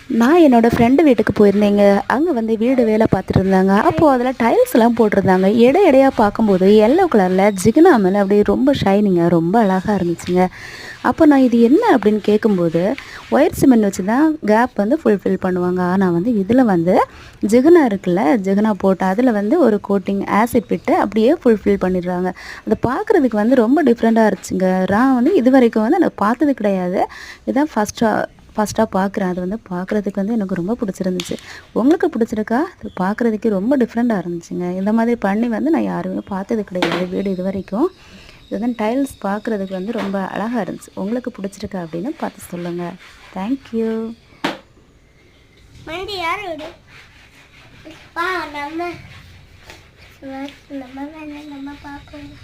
நான் என்னோடய ஃப்ரெண்டு வீட்டுக்கு போயிருந்தேங்க. அங்கே வந்து வீடு வேலை பார்த்துட்டு இருந்தாங்க. அப்போது அதில் டைல்ஸ்லாம் போட்டிருந்தாங்க. எடையாக பார்க்கும்போது எல்லோ கலரில் ஜிகினா மேலே அப்படியே ரொம்ப ஷைனிங்காக ரொம்ப அழகாக இருந்துச்சுங்க. அப்போ நான் இது என்ன அப்படின்னு கேட்கும்போது, ஒயிட் சிமெண்ட் வச்சு தான் கேப் வந்து ஃபுல்ஃபில் பண்ணுவாங்க. ஆனால் வந்து இதில் வந்து ஜிகினா இருக்குல்ல, ஜிகினா போட்டு அதில் வந்து ஒரு கோட்டிங் ஆசிட் விட்டு அப்படியே ஃபுல்ஃபில் பண்ணிடுறாங்க. அதை பார்க்குறதுக்கு வந்து ரொம்ப டிஃப்ரெண்ட்டாக இருந்துச்சுங்க. நான் வந்து இது வரைக்கும் வந்து எனக்கு பார்த்தது கிடையாது. இதுதான் ஃபஸ்ட்டாக பார்க்குறேன். அது வந்து பார்க்குறதுக்கு வந்து எனக்கு ரொம்ப பிடிச்சிருந்துச்சு. உங்களுக்கு பிடிச்சிருக்கா? அது பார்க்குறதுக்கே ரொம்ப டிஃப்ரெண்ட்டாக இருந்துச்சுங்க. இந்த மாதிரி பண்ணி வந்து நான் யாருமே பார்த்தது கிடையாது வீடு இது வரைக்கும். இது வந்து டைல்ஸ் பார்க்குறதுக்கு வந்து ரொம்ப அழகாக இருந்துச்சு. உங்களுக்கு பிடிச்சிருக்கா அப்படின்னு பார்த்து சொல்லுங்கள். தேங்க்யூ. நம்ம பார்க்கணும்.